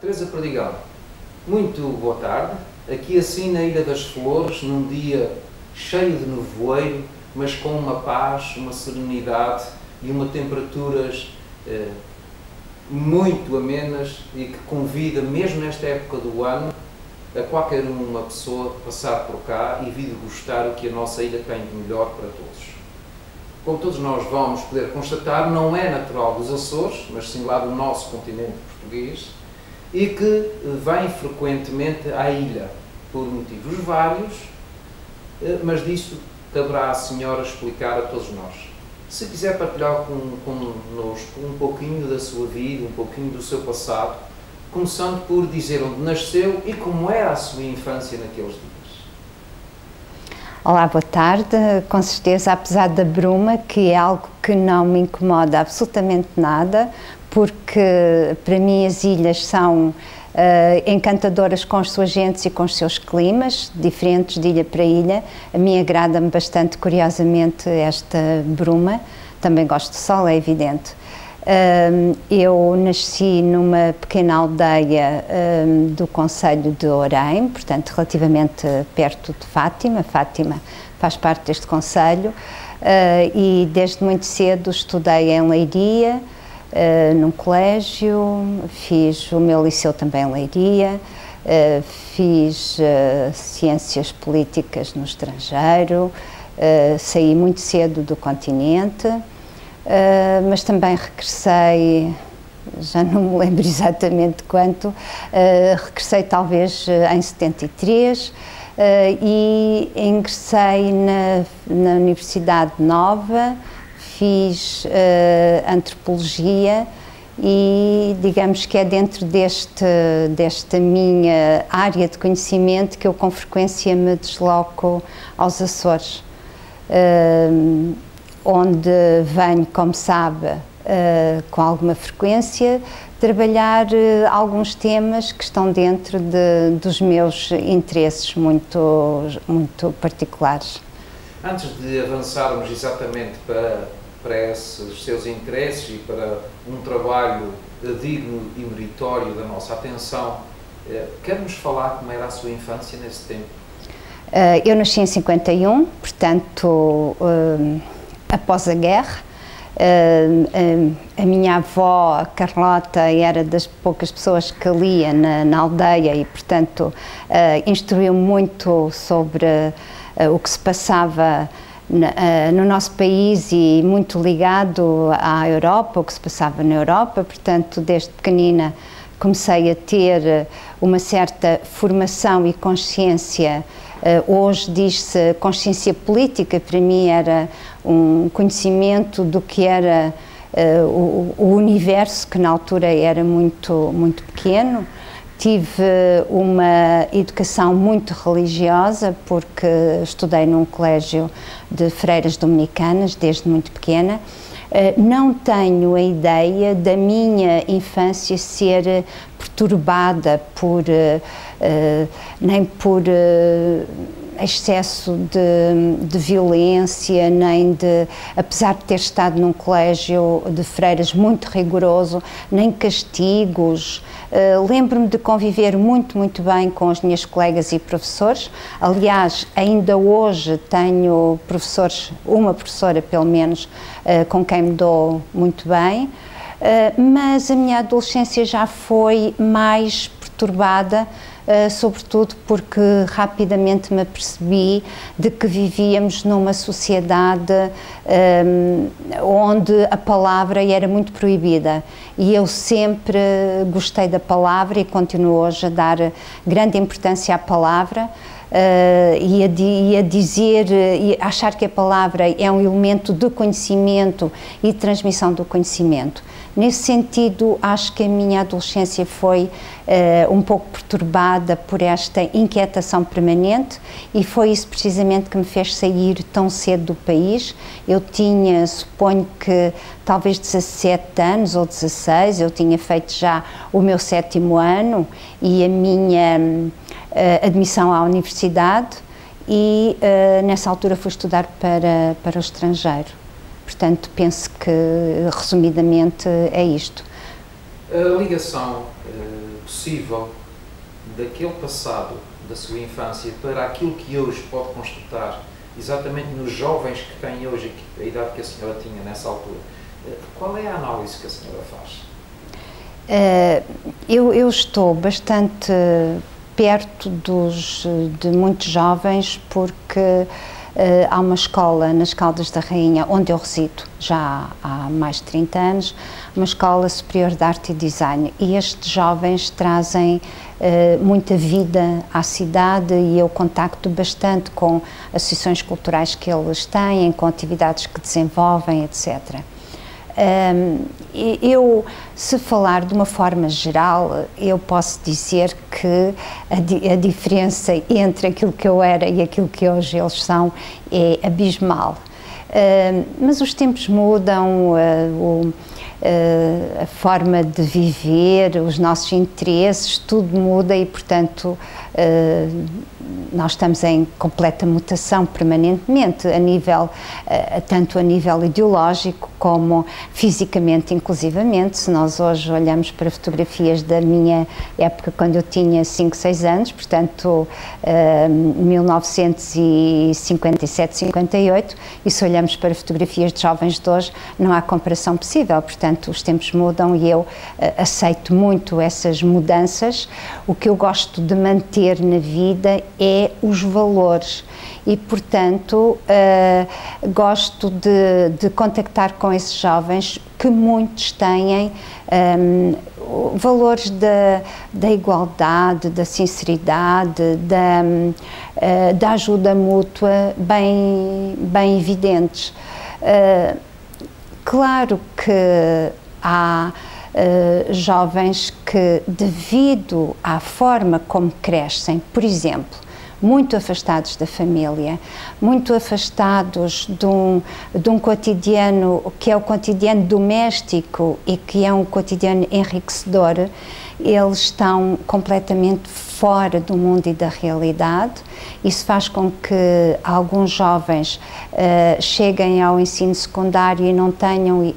Teresa Perdigão, muito boa tarde. Aqui assim na Ilha das Flores, num dia cheio de nevoeiro, mas com uma paz, uma serenidade e uma temperaturas muito amenas e que convida, mesmo nesta época do ano, a qualquer uma pessoa passar por cá e vir degustar o que a nossa ilha tem de melhor para todos. Como todos nós vamos poder constatar, não é natural dos Açores, mas sim lá do nosso continente português, e que vem frequentemente à ilha, por motivos vários, mas disso caberá à senhora explicar a todos nós. Se quiser partilhar connosco um pouquinho da sua vida, um pouquinho do seu passado, começando por dizer onde nasceu e como era a sua infância naqueles dias. Olá, boa tarde. Com certeza, apesar da bruma, que é algo que não me incomoda absolutamente nada, porque para mim as ilhas são encantadoras com as suas gentes e com os seus climas, diferentes de ilha para ilha. A mim agrada-me bastante, curiosamente, esta bruma. Também gosto de sol, é evidente. Eu nasci numa pequena aldeia do concelho de Orém, portanto relativamente perto de Fátima. Fátima faz parte deste concelho, e desde muito cedo estudei em Leiria, num colégio, fiz o meu liceu também em Leiria, fiz ciências políticas no estrangeiro, saí muito cedo do continente. Mas também regressei, já não me lembro exatamente quanto, regressei talvez em 73 e ingressei na Universidade Nova, fiz Antropologia e digamos que é dentro desta minha área de conhecimento que eu com frequência me desloco aos Açores. Onde venho, como sabe, com alguma frequência, trabalhar alguns temas que estão dentro dos meus interesses muito particulares. Antes de avançarmos exatamente para esses seus interesses e para um trabalho digno e meritório da nossa atenção, quer-nos falar como era a sua infância nesse tempo? Eu nasci em 51, portanto, após a guerra. A minha avó, Carlota, era das poucas pessoas que lia na aldeia e, portanto, instruiu muito sobre o que se passava no nosso país e muito ligado à Europa, o que se passava na Europa. Portanto, desde pequenina comecei a ter uma certa formação e consciência. Hoje diz-se consciência política, para mim era um conhecimento do que era o universo, que na altura era muito pequeno. Tive uma educação muito religiosa, porque estudei num colégio de freiras dominicanas desde muito pequena. Não tenho a ideia da minha infância ser perturbada nem por excesso de violência, nem apesar de ter estado num colégio de freiras muito rigoroso, nem castigos. Lembro-me de conviver muito bem com as minhas colegas e professores. Aliás, ainda hoje tenho uma professora pelo menos, com quem me dou muito bem, mas a minha adolescência já foi mais perturbada, sobretudo porque rapidamente me apercebi de que vivíamos numa sociedade onde a palavra era muito proibida, e eu sempre gostei da palavra e continuo hoje a dar grande importância à palavra. E a dizer e achar que a palavra é um elemento de conhecimento e de transmissão do conhecimento. Nesse sentido, acho que a minha adolescência foi um pouco perturbada por esta inquietação permanente, e foi isso precisamente que me fez sair tão cedo do país. Eu tinha, suponho que talvez 17 anos ou 16, eu tinha feito já o meu 7º ano e a minha admissão à universidade, e nessa altura fui estudar para o estrangeiro. Portanto, penso que, resumidamente, é isto. A ligação possível daquele passado da sua infância para aquilo que hoje pode constatar, exatamente nos jovens que têm hoje a idade que a senhora tinha nessa altura, qual é a análise que a senhora faz? Eu estou bastante perto de muitos jovens, porque há uma escola nas Caldas da Rainha, onde eu resido já há mais de 30 anos, uma escola superior de arte e design, e estes jovens trazem muita vida à cidade, e eu contacto bastante com associações culturais que eles têm, com atividades que desenvolvem, etc. Eu, se falar de uma forma geral, eu posso dizer que a diferença entre aquilo que eu era e aquilo que hoje eles são é abismal. Mas os tempos mudam, a forma de viver, os nossos interesses, tudo muda e, portanto, nós estamos em completa mutação permanentemente, tanto a nível ideológico como fisicamente, inclusivamente. Se nós hoje olhamos para fotografias da minha época, quando eu tinha 5, 6 anos, portanto, 1957, 58, e se olhamos para fotografias de jovens de hoje, não há comparação possível. Portanto, os tempos mudam e eu aceito muito essas mudanças. O que eu gosto de manter na vida é os valores e, portanto, gosto de contactar com esses jovens, que muitos têm valores da igualdade, da sinceridade, da ajuda mútua bem evidentes. Claro que há jovens que, devido à forma como crescem, por exemplo, muito afastados da família, muito afastados de um cotidiano que é o cotidiano doméstico e que é um cotidiano enriquecedor, eles estão completamente fora do mundo e da realidade. Isso faz com que alguns jovens cheguem ao ensino secundário e não tenham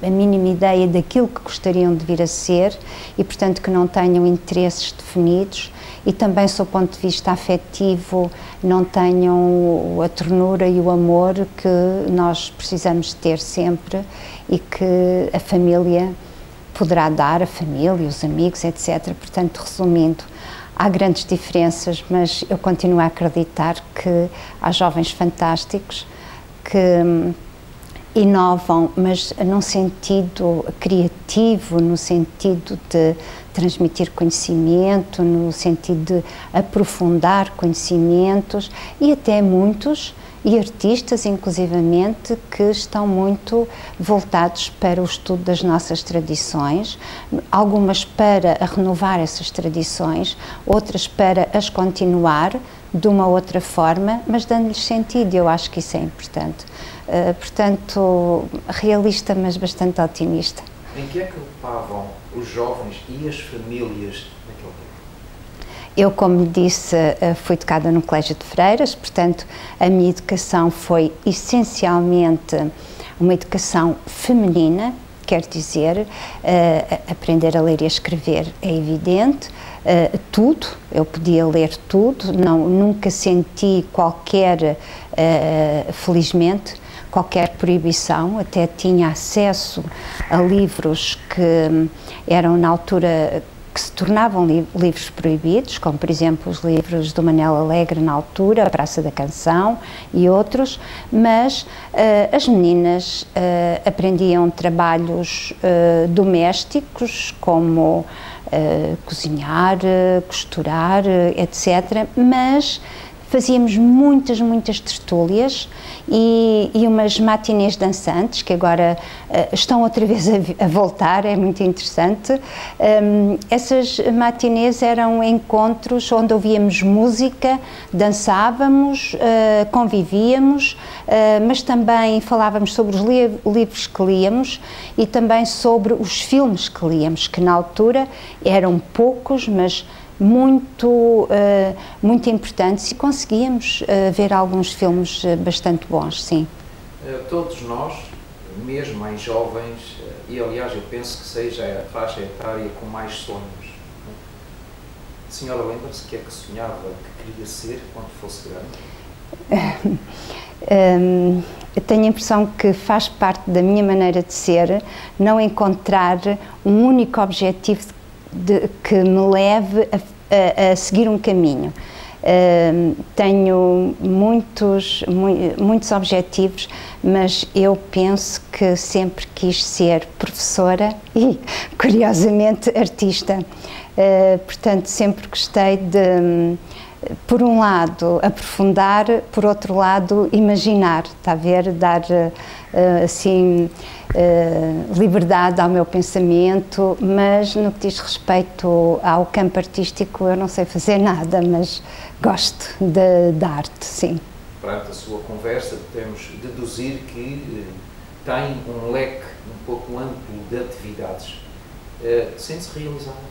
a mínima ideia daquilo que gostariam de vir a ser e, portanto, que não tenham interesses definidos, e também, sob o ponto de vista afetivo, não tenham a ternura e o amor que nós precisamos ter sempre e que a família poderá dar, a família, os amigos, etc. Portanto, resumindo, há grandes diferenças, mas eu continuo a acreditar que há jovens fantásticos que inovam, mas num sentido criativo, no sentido de transmitir conhecimento, no sentido de aprofundar conhecimentos, e até muitos, e artistas inclusivamente, que estão muito voltados para o estudo das nossas tradições, algumas para renovar essas tradições, outras para as continuar de uma outra forma, mas dando-lhes sentido. Eu acho que isso é importante. Portanto, realista, mas bastante otimista. Em que é que ocupavam os jovens e as famílias naquele tempo? Eu, como disse, fui educada num colégio de freiras, portanto, a minha educação foi essencialmente uma educação feminina, quer dizer, aprender a ler e a escrever é evidente, tudo, eu podia ler tudo, nunca senti qualquer, felizmente, qualquer proibição, até tinha acesso a livros que eram na altura, que se tornavam livros proibidos, como por exemplo os livros do Manel Alegre na altura, A Praça da Canção e outros, mas as meninas aprendiam trabalhos domésticos como cozinhar, costurar, etc., mas fazíamos muitas tertúlias e umas matinês dançantes, que agora estão outra vez a voltar, é muito interessante. Essas matinês eram encontros onde ouvíamos música, dançávamos, convivíamos, mas também falávamos sobre os livros que líamos e também sobre os filmes que líamos, que na altura eram poucos, mas muito importantes, e conseguíamos ver alguns filmes bastante bons, sim. Todos nós, mesmo em jovens, e aliás eu penso que seja a faixa etária com mais sonhos, A senhora lembra-se que é que sonhava que queria ser quando fosse grande? Eu tenho a impressão que faz parte da minha maneira de ser não encontrar um único objetivo que me leve a seguir um caminho. Tenho muitos objetivos, mas eu penso que sempre quis ser professora e, curiosamente, artista. Portanto, sempre gostei de, por um lado, aprofundar, por outro lado, imaginar, está a ver, dar assim liberdade ao meu pensamento, mas no que diz respeito ao campo artístico eu não sei fazer nada, mas gosto da arte, sim. Perante a sua conversa, podemos deduzir que tem um leque um pouco amplo de atividades. Sente-se realizada?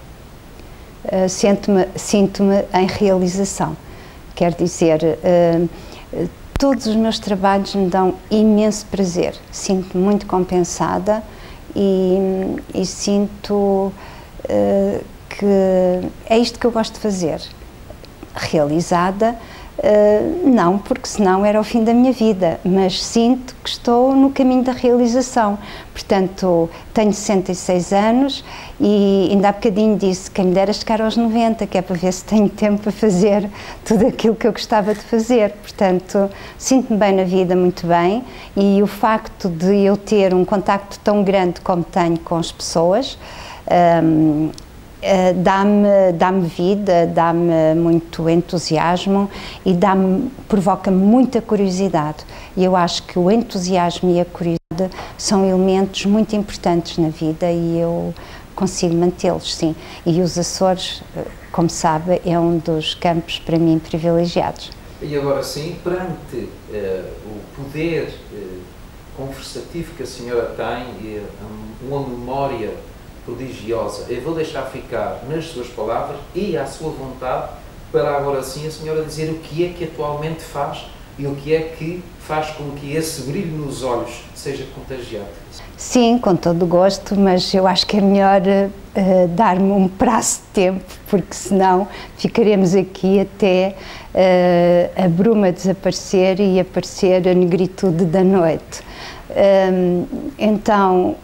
Sinto-me em realização. Quer dizer, todos os meus trabalhos me dão imenso prazer. Sinto-me muito compensada e sinto que é isto que eu gosto de fazer. Realizada, não, porque senão era o fim da minha vida, mas sinto que estou no caminho da realização. Portanto, tenho 66 anos e ainda há bocadinho disse que quem me dera chegar aos 90, que é para ver se tenho tempo para fazer tudo aquilo que eu gostava de fazer. Portanto, sinto-me bem na vida, muito bem, e o facto de eu ter um contacto tão grande como tenho com as pessoas, dá-me vida, dá-me muito entusiasmo e provoca-me muita curiosidade. E eu acho que o entusiasmo e a curiosidade são elementos muito importantes na vida e eu consigo mantê-los, sim. E os Açores, como sabe, é um dos campos para mim privilegiados. E agora sim, perante o poder conversativo que a senhora tem, uma memória prodigiosa, eu vou deixar ficar nas suas palavras e à sua vontade para agora sim a senhora dizer o que é que atualmente faz e o que é que faz com que esse brilho nos olhos seja contagiado. Sim, com todo o gosto, mas eu acho que é melhor dar-me um prazo de tempo, porque senão ficaremos aqui até a bruma desaparecer e aparecer a negritude da noite. Então,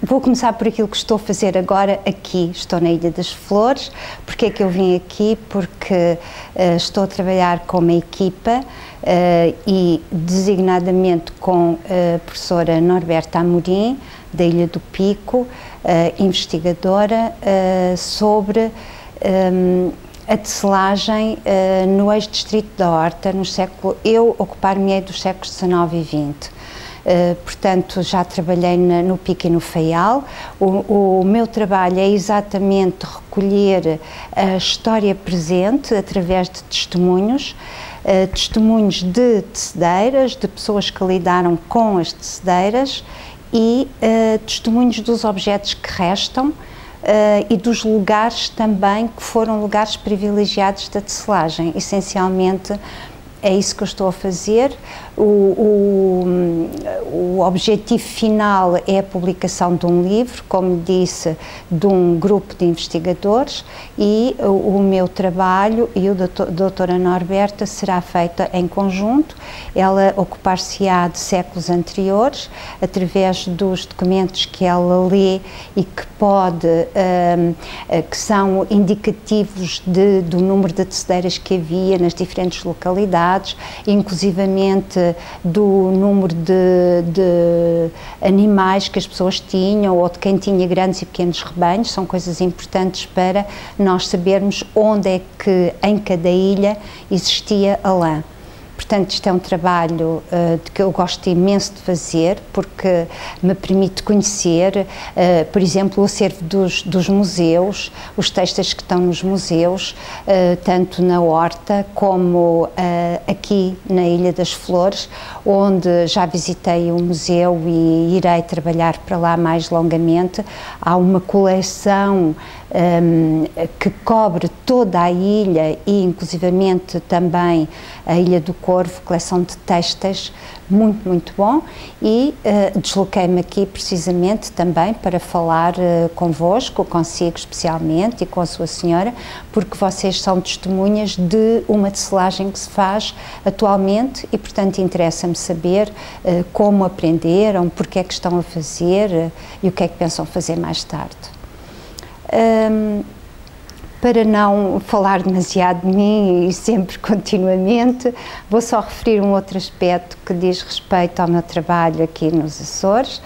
vou começar por aquilo que estou a fazer agora aqui. Estou na Ilha das Flores. Porque é que eu vim aqui? Porque estou a trabalhar com uma equipa e designadamente com a professora Norberta Amorim, da Ilha do Pico, investigadora sobre a tecelagem no ex-distrito da Horta, eu ocupar-me-ei dos séculos XIX e XX. Portanto, já trabalhei no Pico e no Faial. O meu trabalho é exatamente recolher a história presente através de testemunhos, testemunhos de tecedeiras, de pessoas que lidaram com as tecedeiras e testemunhos dos objetos que restam e dos lugares também que foram lugares privilegiados da tecelagem. Essencialmente, é isso que eu estou a fazer. O objetivo final é a publicação de um livro, como disse, de um grupo de investigadores, e o meu trabalho e o da doutora Norberta será feito em conjunto. Ela ocupar-se-á de séculos anteriores, através dos documentos que ela lê e que que são indicativos do número de tecedeiras que havia nas diferentes localidades, inclusivamente do número de animais que as pessoas tinham ou de quem tinha grandes e pequenos rebanhos. São coisas importantes para nós sabermos onde é que em cada ilha existia a lã. Portanto, isto é um trabalho que eu gosto imenso de fazer, porque me permite conhecer, por exemplo, o acervo dos museus, os textos que estão nos museus, tanto na Horta como aqui na Ilha das Flores, onde já visitei o museu e irei trabalhar para lá mais longamente. Há uma coleção que cobre toda a ilha e inclusivamente também a Ilha do Coco, Corvo, coleção de têxteis, muito bom, e desloquei-me aqui precisamente também para falar convosco, consigo especialmente e com a sua senhora, porque vocês são testemunhas de uma tecelagem que se faz atualmente e, portanto, interessa-me saber como aprenderam, porque é que estão a fazer e o que é que pensam fazer mais tarde. Para não falar demasiado de mim e sempre continuamente, vou só referir um outro aspecto que diz respeito ao meu trabalho aqui nos Açores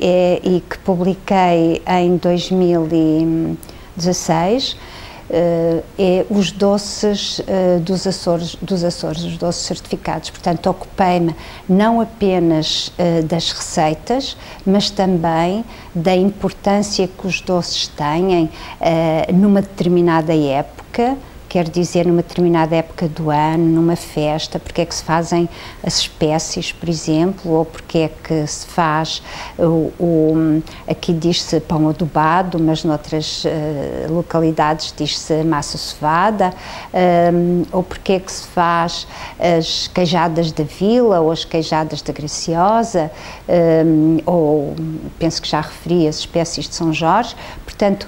e que publiquei em 2016, os doces dos Açores, os doces certificados. Portanto, ocupei-me não apenas das receitas, mas também da importância que os doces têm numa determinada época, quer dizer, numa determinada época do ano, numa festa, porque é que se fazem as espécies, por exemplo, ou porque é que se faz aqui diz-se pão adobado, mas noutras localidades diz-se massa sovada, ou porque é que se faz as queijadas da Vila, ou as queijadas da Graciosa, ou penso que já referi as espécies de São Jorge. Portanto,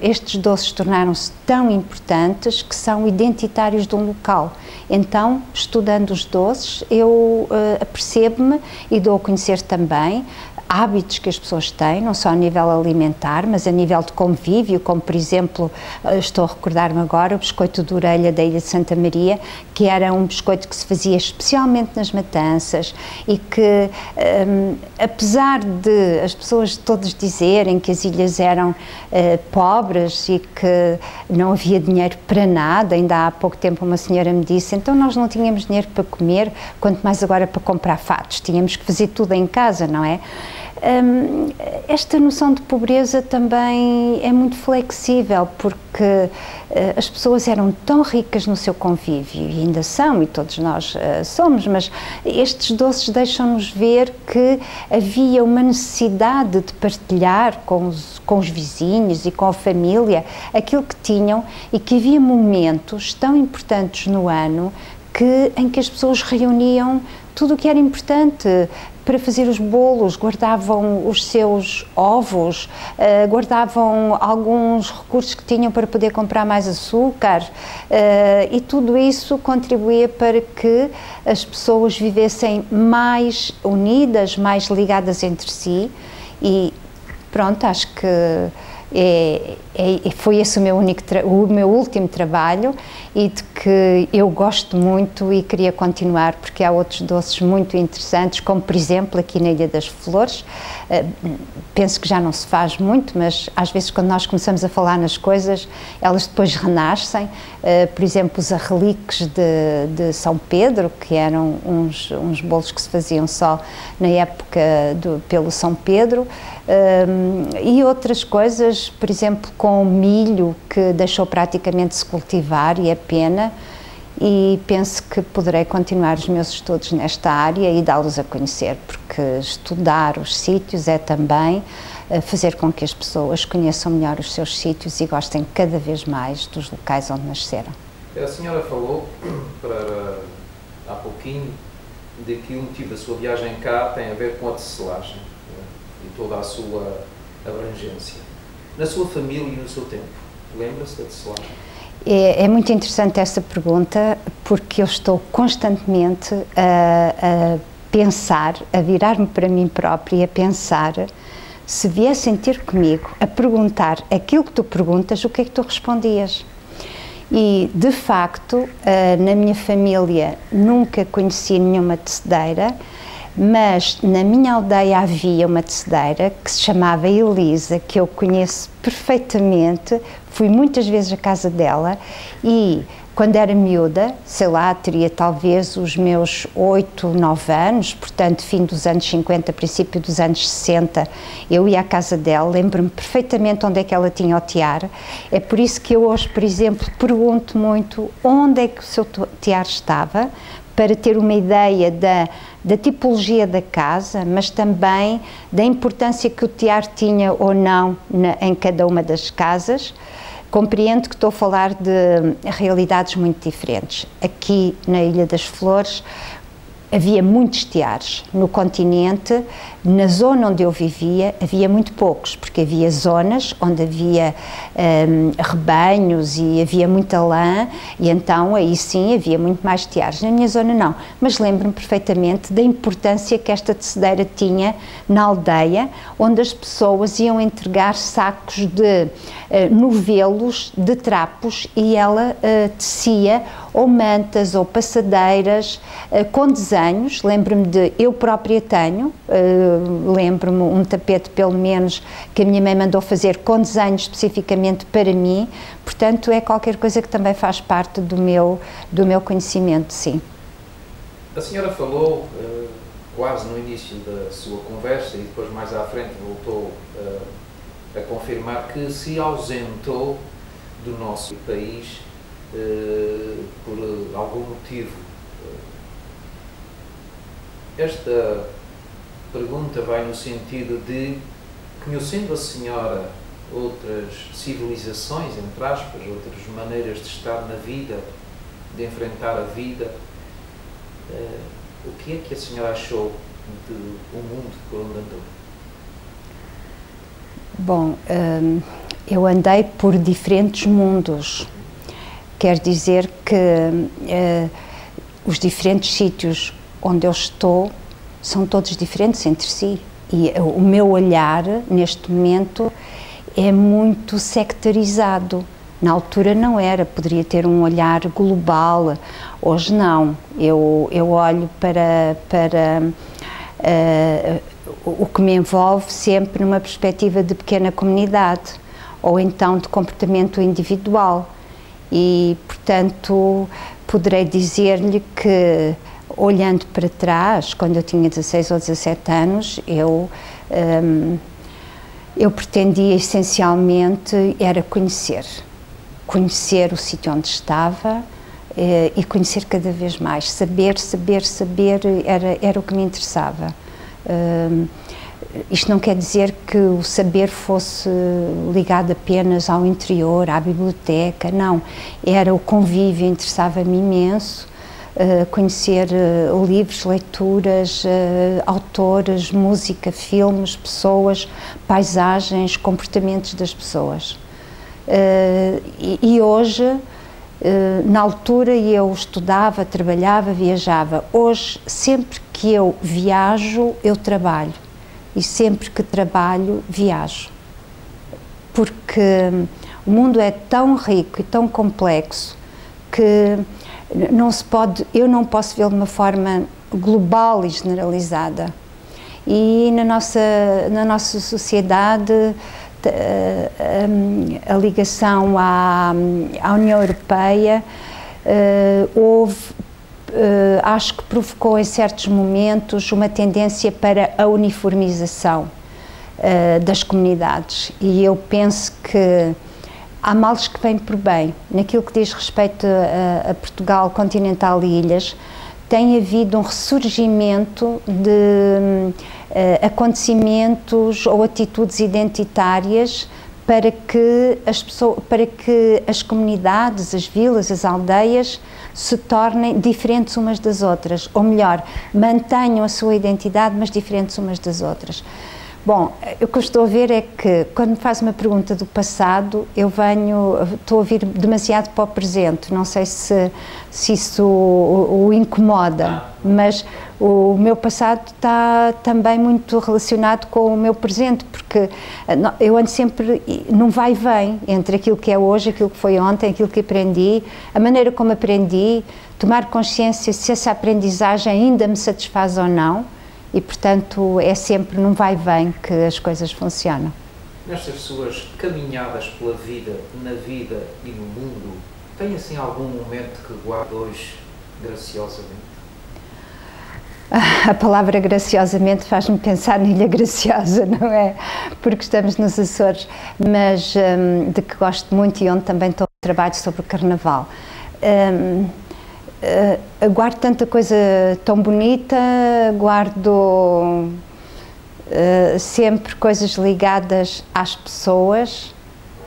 estes doces tornaram-se tão importantes que são identitários de um local. Então, estudando os doces, eu apercebo-me e dou a conhecer também hábitos que as pessoas têm, não só a nível alimentar, mas a nível de convívio, como por exemplo, estou a recordar-me agora, o biscoito de orelha da Ilha de Santa Maria, que era um biscoito que se fazia especialmente nas matanças e que, apesar de as pessoas todas dizerem que as ilhas eram pobres e que não havia dinheiro para nada, ainda há pouco tempo uma senhora me disse, então nós não tínhamos dinheiro para comer, quanto mais agora para comprar fatos, tínhamos que fazer tudo em casa, não é? Esta noção de pobreza também é muito flexível, porque as pessoas eram tão ricas no seu convívio, e ainda são, e todos nós somos, mas estes doces deixam-nos ver que havia uma necessidade de partilhar com os vizinhos e com a família aquilo que tinham, e que havia momentos tão importantes no ano em que as pessoas reuniam tudo o que era importante para fazer os bolos, guardavam os seus ovos, guardavam alguns recursos que tinham para poder comprar mais açúcar, e tudo isso contribuía para que as pessoas vivessem mais unidas, mais ligadas entre si, e pronto, acho que foi esse o meu último trabalho, e de que eu gosto muito e queria continuar, porque há outros doces muito interessantes, como por exemplo aqui na Ilha das Flores. Penso que já não se faz muito, mas às vezes quando nós começamos a falar nas coisas, elas depois renascem. Por exemplo, os arreliques de São Pedro, que eram uns bolos que se faziam só na época pelo São Pedro, e outras coisas, por exemplo, com milho, que deixou praticamente de se cultivar, e é pena, e penso que poderei continuar os meus estudos nesta área e dá-los a conhecer, porque estudar os sítios é também fazer com que as pessoas conheçam melhor os seus sítios e gostem cada vez mais dos locais onde nasceram. A senhora falou, há pouquinho, de que o motivo da sua viagem cá tem a ver com a tecelagem, e toda a sua abrangência. Na sua família e no seu tempo, lembra-se da tecelagem? É muito interessante essa pergunta, porque eu estou constantemente a pensar, a virar-me para mim própria e a pensar, se viessem ter comigo a perguntar aquilo que tu perguntas, o que é que tu respondias? E, de facto, na minha família nunca conheci nenhuma tecedeira, mas na minha aldeia havia uma tecedeira que se chamava Elisa, que eu conheço perfeitamente, fui muitas vezes à casa dela, e quando era miúda, sei lá, teria talvez os meus 8, 9 anos, portanto fim dos anos 50, princípio dos anos 60, eu ia à casa dela, lembro-me perfeitamente onde é que ela tinha o tiar. É por isso que eu hoje, por exemplo, pergunto muito onde é que o seu tiar estava, para ter uma ideia da tipologia da casa, mas também da importância que o tiar tinha ou não em cada uma das casas. Compreendo que estou a falar de realidades muito diferentes. Aqui na Ilha das Flores havia muitos teares. No continente, na zona onde eu vivia, havia muito poucos, porque havia zonas onde havia rebanhos e havia muita lã, e então aí sim havia muito mais teares. Na minha zona não, mas lembro-me perfeitamente da importância que esta tecedeira tinha na aldeia, onde as pessoas iam entregar sacos de novelos, de trapos, e ela tecia ou mantas ou passadeiras com desenhos. Lembro-me de, eu própria tenho, lembro-me um tapete pelo menos que a minha mãe mandou fazer com desenhos especificamente para mim, portanto é qualquer coisa que também faz parte do meu conhecimento, sim. A senhora falou quase no início da sua conversa e depois mais à frente voltou a confirmar que se ausentou do nosso país por algum motivo. Esta pergunta vai no sentido de, conhecendo a senhora outras civilizações, entre aspas, outras maneiras de estar na vida, de enfrentar a vida, o que é que a senhora achou do mundo por onde andou? Bom, eu andei por diferentes mundos. Quer dizer que os diferentes sítios onde eu estou são todos diferentes entre si. E o meu olhar, neste momento, é muito sectarizado. Na altura não era, poderia ter um olhar global. Hoje não. Eu olho para o que me envolve sempre numa perspectiva de pequena comunidade, ou então de comportamento individual. E, portanto, poderei dizer-lhe que, olhando para trás, quando eu tinha 16 ou 17 anos, eu pretendia essencialmente era conhecer o sítio onde estava e conhecer cada vez mais, saber, era o que me interessava. Isto não quer dizer que o saber fosse ligado apenas ao interior, à biblioteca, não. Era o convívio, interessava-me imenso, conhecer livros, leituras, autores, música, filmes, pessoas, paisagens, comportamentos das pessoas. E hoje, na altura eu estudava, trabalhava, viajava. Hoje, sempre que eu viajo, eu trabalho. E sempre que trabalho, viajo. Porque o mundo é tão rico e tão complexo que eu não posso vê-lo de uma forma global e generalizada. E na nossa sociedade, a ligação à União Europeia acho que provocou em certos momentos uma tendência para a uniformização das comunidades, e eu penso que há males que vêm por bem. Naquilo que diz respeito a Portugal continental e ilhas, tem havido um ressurgimento de acontecimentos ou atitudes identitárias para que as comunidades, as vilas, as aldeias se tornem diferentes umas das outras, ou melhor, mantenham a sua identidade, mas diferentes umas das outras. Bom, o que eu estou a ver é que, quando me faz uma pergunta do passado, estou a vir demasiado para o presente. Não sei se isso o incomoda, mas o meu passado está também muito relacionado com o meu presente, porque eu ando sempre num vai e vem entre aquilo que é hoje, aquilo que foi ontem, aquilo que aprendi, a maneira como aprendi, tomar consciência se essa aprendizagem ainda me satisfaz ou não. E, portanto, é sempre num vai e vem que as coisas funcionam. Nestas suas caminhadas pela vida, na vida e no mundo, tem assim algum momento que guarda hoje graciosamente? A palavra graciosamente faz-me pensar na Ilha Graciosa, não é? Porque estamos nos Açores, mas de que gosto muito e onde também trabalho sobre o Carnaval. Guardo tanta coisa tão bonita, guardo sempre coisas ligadas às pessoas,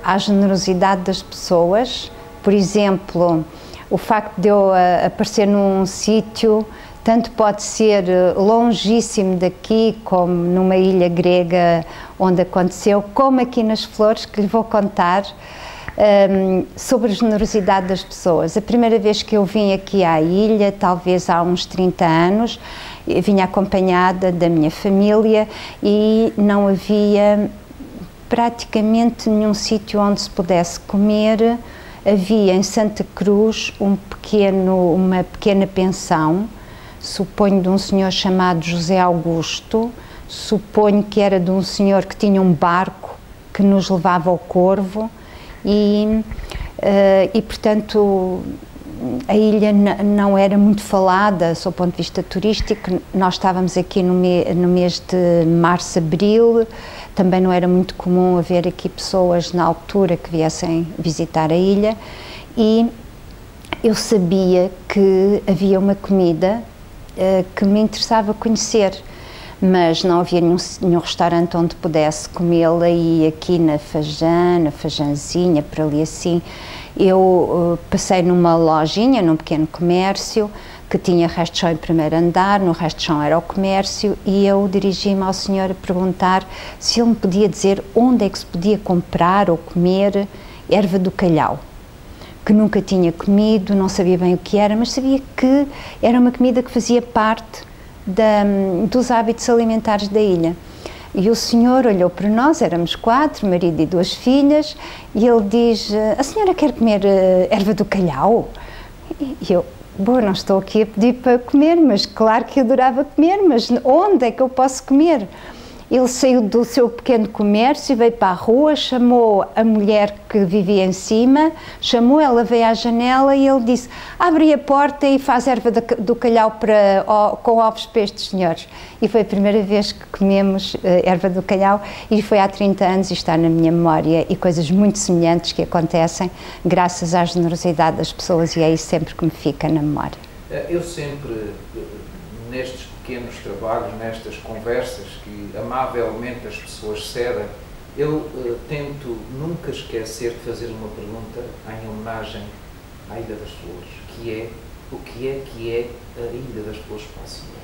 à generosidade das pessoas. Por exemplo, o facto de eu aparecer num sítio, tanto pode ser longíssimo daqui, como numa ilha grega onde aconteceu, como aqui nas Flores, que lhe vou contar sobre a generosidade das pessoas. A primeira vez que eu vim aqui à ilha, talvez há uns 30 anos, eu vinha acompanhada da minha família e não havia praticamente nenhum sítio onde se pudesse comer. Havia em Santa Cruz uma pequena pensão, suponho de um senhor chamado José Augusto, suponho que era de um senhor que tinha um barco que nos levava ao Corvo e portanto, a ilha não era muito falada, sob o ponto de vista turístico. Nós estávamos aqui no mês de março, abril, também não era muito comum haver aqui pessoas na altura que viessem visitar a ilha, e eu sabia que havia uma comida que me interessava conhecer, mas não havia nenhum restaurante onde pudesse comê-la, e aqui na Fajanzinha, por ali assim, eu passei numa lojinha, num pequeno comércio, que tinha resto de chão em primeiro andar, no resto de chão era o comércio, e eu dirigi-me ao senhor a perguntar se ele me podia dizer onde é que se podia comprar ou comer erva do calhau, que nunca tinha comido, não sabia bem o que era, mas sabia que era uma comida que fazia parte dos hábitos alimentares da ilha. E o senhor olhou para nós, éramos 4, marido e 2 filhas, e ele diz: a senhora quer comer erva do calhau? E eu: bom, não estou aqui a pedir para comer, mas claro que adorava comer, mas onde é que eu posso comer? Ele saiu do seu pequeno comércio e veio para a rua, chamou a mulher que vivia em cima, ela veio à janela e ele disse: abre a porta e faz erva do calhau com ovos para estes senhores. E foi a primeira vez que comemos erva do calhau, e foi há 30 anos, e está na minha memória, e coisas muito semelhantes que acontecem graças à generosidade das pessoas, e é isso sempre que me fica na memória. Eu sempre, nestes pequenos trabalhos, nestas conversas que amavelmente as pessoas cedem, eu tento nunca esquecer de fazer uma pergunta em homenagem à Ilha das Flores, que é: o que é a Ilha das Flores para a senhora?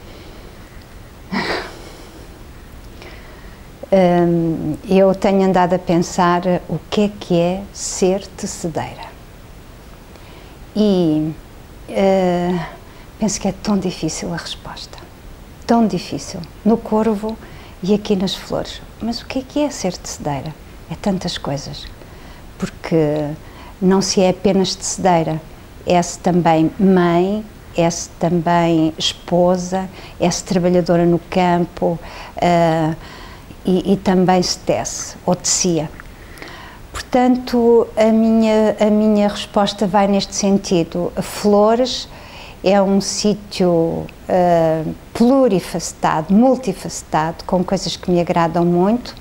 Eu tenho andado a pensar o que é ser tecedeira, e penso que é tão difícil a resposta. Tão difícil, no Corvo e aqui nas Flores. Mas o que é ser tecedeira? É tantas coisas, porque não se é apenas tecedeira, é-se também mãe, é-se também esposa, é-se trabalhadora no campo, e também se tece, ou tecia. Portanto, a minha resposta vai neste sentido. Flores é um sítio plurifacetado, multifacetado, com coisas que me agradam muito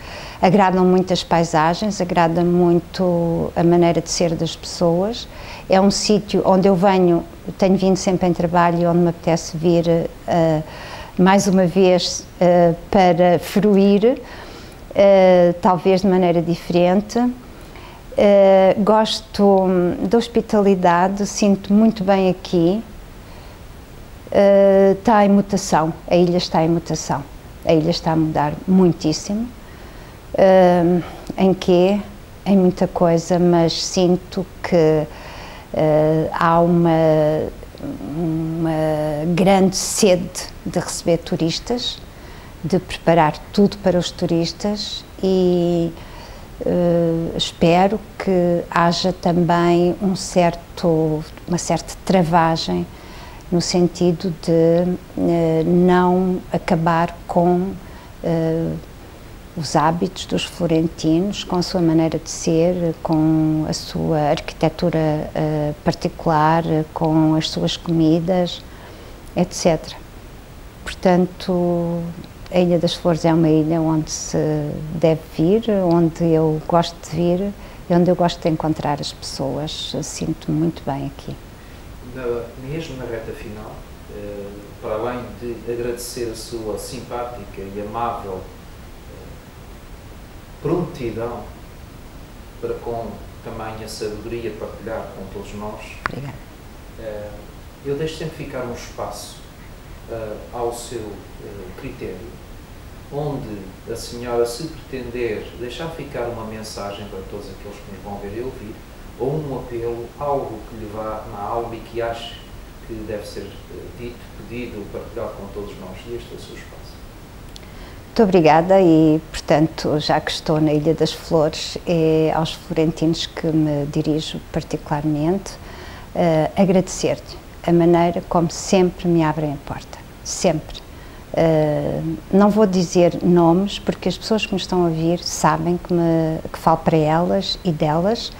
as paisagens, agrada muito a maneira de ser das pessoas. É um sítio onde eu tenho vindo sempre em trabalho, e onde me apetece vir mais uma vez para fruir, talvez de maneira diferente. Gosto da hospitalidade, sinto muito bem aqui. Está em mutação, a ilha está em mutação, a ilha está a mudar muitíssimo, em muita coisa, mas sinto que há uma grande sede de receber turistas, de preparar tudo para os turistas, e espero que haja também uma certa travagem, no sentido de não acabar com os hábitos dos florentinos, com a sua maneira de ser, com a sua arquitetura particular, com as suas comidas, etc. Portanto, a Ilha das Flores é uma ilha onde se deve vir, onde eu gosto de vir e onde eu gosto de encontrar as pessoas. Sinto-me muito bem aqui. Mesmo na reta final, para além de agradecer a sua simpática e amável prontidão para com tamanha sabedoria partilhar com todos nós. Obrigada. Eu deixo sempre ficar um espaço ao seu critério, onde a senhora, se pretender deixar ficar uma mensagem para todos aqueles que nos vão ver e ouvir, ou um apelo, algo que lhe vá na alma e que ache que deve ser dito, pedido, partilhado com todos nós, e este é o seu espaço. Muito obrigada e, portanto, já que estou na Ilha das Flores, é aos florentinos que me dirijo particularmente, agradecer-lhe a maneira como sempre me abrem a porta, sempre. Não vou dizer nomes, porque as pessoas que me estão a ouvir sabem que falo para elas e delas.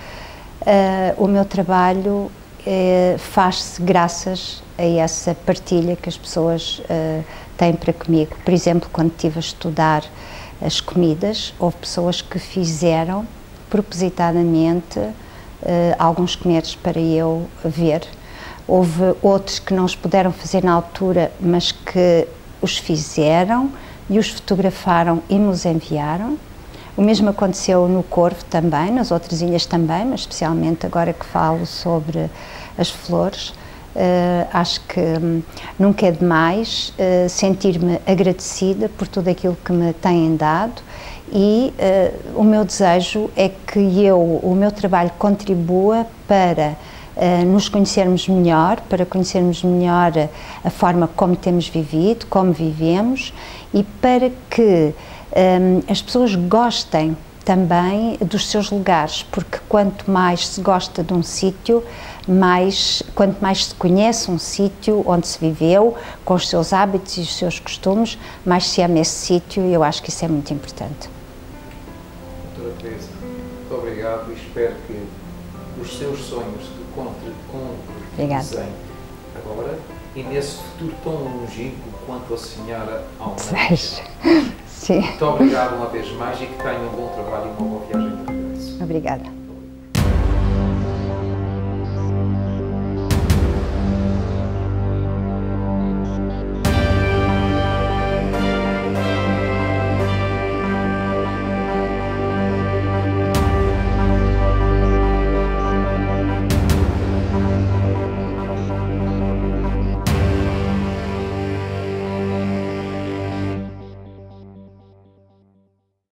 O meu trabalho faz-se graças a essa partilha que as pessoas têm para comigo. Por exemplo, quando estive a estudar as comidas, houve pessoas que fizeram propositadamente alguns comeres para eu ver. Houve outros que não os puderam fazer na altura, mas que os fizeram e os fotografaram e nos enviaram. O mesmo aconteceu no Corvo também, nas outras ilhas também, mas especialmente agora que falo sobre as flores. Acho que nunca é demais sentir-me agradecida por tudo aquilo que me têm dado e o meu desejo é que o meu trabalho contribua para nos conhecermos melhor, para conhecermos melhor a forma como temos vivido, como vivemos e para que as pessoas gostem também dos seus lugares, porque quanto mais se gosta de um sítio, quanto mais se conhece um sítio onde se viveu, com os seus hábitos e os seus costumes, mais se ama esse sítio e eu acho que isso é muito importante. Doutora Teresa, muito obrigado e espero que os seus sonhos se concretizem agora e nesse futuro tão longínquo quanto a senhora almeja. Sim. Muito obrigado uma vez mais e que tenham um bom trabalho e uma boa viagem de regresso. Obrigada.